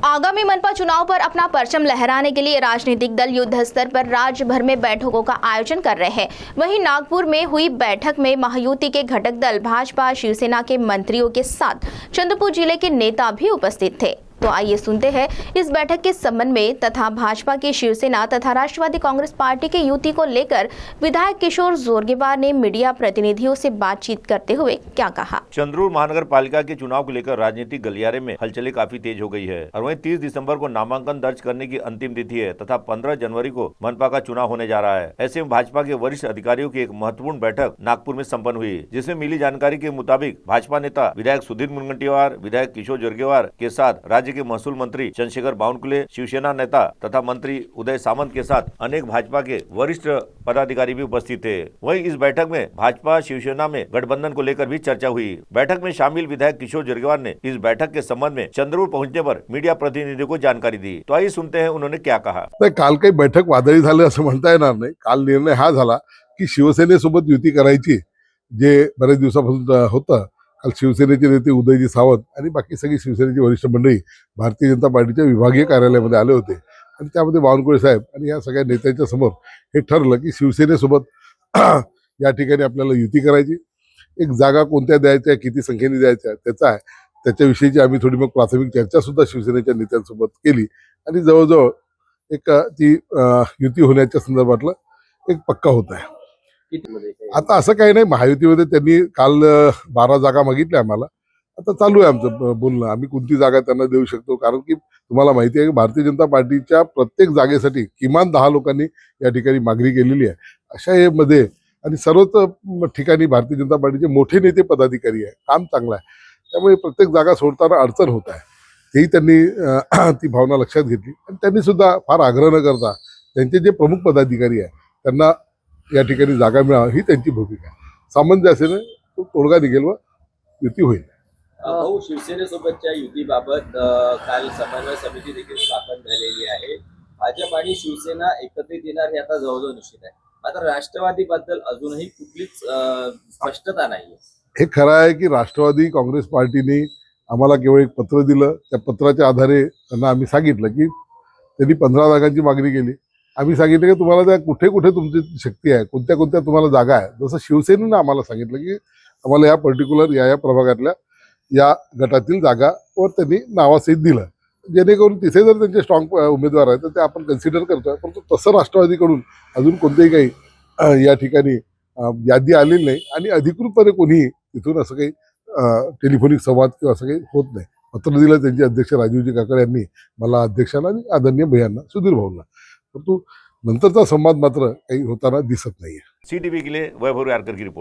आगामी मनपा चुनाव पर अपना परचम लहराने के लिए राजनीतिक दल युद्ध स्तर पर राज्य भर में बैठकों का आयोजन कर रहे हैं। वहीं नागपुर में हुई बैठक में महायुति के घटक दल भाजपा शिवसेना के मंत्रियों के साथ चंद्रपुर जिले के नेता भी उपस्थित थे। तो आइए सुनते हैं इस बैठक के संबंध में तथा भाजपा की शिवसेना तथा राष्ट्रवादी कांग्रेस पार्टी के युति को लेकर विधायक किशोर जोरगेवार ने मीडिया प्रतिनिधियों से बातचीत करते हुए क्या कहा। चंद्रपुर महानगर पालिका के चुनाव को लेकर राजनीतिक गलियारे में हलचलें काफी तेज हो गई है और वहीं 30 दिसंबर को नामांकन दर्ज करने की अंतिम तिथि है तथा 15 जनवरी को मनपा का चुनाव होने जा रहा है। ऐसे में भाजपा के वरिष्ठ अधिकारियों की एक महत्वपूर्ण बैठक नागपुर में संपन्न हुई, जिसमें मिली जानकारी के मुताबिक भाजपा नेता विधायक सुधीर मुनगंटीवार, विधायक किशोर जोरगेवार के साथ राज्य के महसूल मंत्री चंद्रशेखर बावनकुले, शिवसेना नेता तथा मंत्री उदय सामंत के साथ अनेक भाजपा के वरिष्ठ पदाधिकारी भी उपस्थित थे। वहीं इस बैठक में भाजपा शिवसेना में गठबंधन को लेकर भी चर्चा हुई। बैठक में शामिल विधायक किशोर जोरगेवार ने इस बैठक के संबंध में चंद्रपुर पहुंचने पर मीडिया प्रतिनिधियों को जानकारी दी। तो आइए सुनते हैं उन्होंने क्या कहा। काल काही बैठक वादळी झाले असं म्हणता येणार नाही। काल निर्णय हा झाला की शिवसेनेसोबत युती करायची, जे बरेच दिवसापासून होतं। काल शिवसेनेचे नेते उदयजी सावंत आणि बाकी सगळी शिवसेनेची वरिष्ठ मंडळी भारतीय जनता पार्टीच्या विभागीय कार्यालयामध्ये आले होते आणि त्यामध्ये बावनकुळे साहेब आणि या सगळ्या नेत्यांच्या समोर हे ठरलं की शिवसेनेसोबत या ठिकाणी आपल्याला युती करायची। एक जागा कोणत्या द्यायच्या, किती संख्येने द्यायच्या त्याच्याविषयीची आम्ही थोडी मग प्राथमिक चर्चा सुद्धा शिवसेनेच्या नेत्यांसोबत केली आणि जवळजवळ एक ती युती होण्याच्या संदर्भातलं एक पक्का होत आहे। आता असं काही नाही, महायुतीमध्ये त्यांनी काल 12 जागा मागितल्या आम्हाला। आता चालू आहे आमचं बोलणं, आम्ही कोणती जागा त्यांना देऊ शकतो, कारण की तुम्हाला माहिती आहे की भारतीय जनता पार्टीच्या प्रत्येक जागेसाठी किमान 10 लोकांनी या ठिकाणी मागणी केलेली आहे। अशा हे मध्ये आणि सर्वच ठिकाणी भारतीय जनता पार्टीचे मोठे नेते पदाधिकारी आहे, काम चांगलं आहे, त्यामुळे प्रत्येक जागा सोडताना अडचण होत आहे। तेही त्यांनी ती भावना लक्षात घेतली आणि त्यांनी सुद्धा फार आग्रह न करता त्यांचे जे प्रमुख पदाधिकारी आहे त्यांना या ठिकाणी जागा मिळावी ही त्यांची भूमिका आहे। सामंजस्याने तो तोडगा निघेल व युती होईल। भाऊ, शिवसेनेसोबतच्या युतीबाबत काल समन्वय समिती देखील स्थापन झालेली आहे। भाजप आणि शिवसेना एकत्रित येणार हे आता जवळजवळ निश्चित आहे, मात्र राष्ट्रवादी बद्दल अजूनही कुठलीच स्पष्टता नाही। हे खरं आहे की राष्ट्रवादी काँग्रेस पार्टीने आम्हाला केवळ एक पत्र दिलं, त्या पत्राच्या आधारे त्यांना आम्ही सांगितलं की त्यांनी 15 जागांची मागणी केली। आम्ही सांगितलं की तुम्हाला त्या कुठे कुठे तुमची शक्ती आहे, कोणत्या कोणत्या तुम्हाला जागा आहे। जसं शिवसेनेनं आम्हाला सांगितलं की आम्हाला या पर्टिक्युलर या प्रभागातल्या या गटातील जागावर त्यांनी नावासहित दिलं, जेणेकरून तिथे जर त्यांचे स्ट्रॉंग उमेदवार आहेत तर ते आपण कन्सिडर करतोय। परंतु तसं राष्ट्रवादीकडून अजून कोणतेही काही या ठिकाणी यादी आलेली नाही आणि अधिकृतपणे कोणीही तिथून असं काही टेलिफोनिक संवाद किंवा असं काही होत नाही। पत्र दिलं त्यांचे अध्यक्ष राजीवजी काकडे यांनी मला, अध्यक्षांना आणि आदरणीय भैयांना, सुधीर भाऊंना, परंतु नंतरचा संवाद मात्र काही होताना दिसत नाहीये। CTV के लिए वैभव यारकर की रिपोर्ट।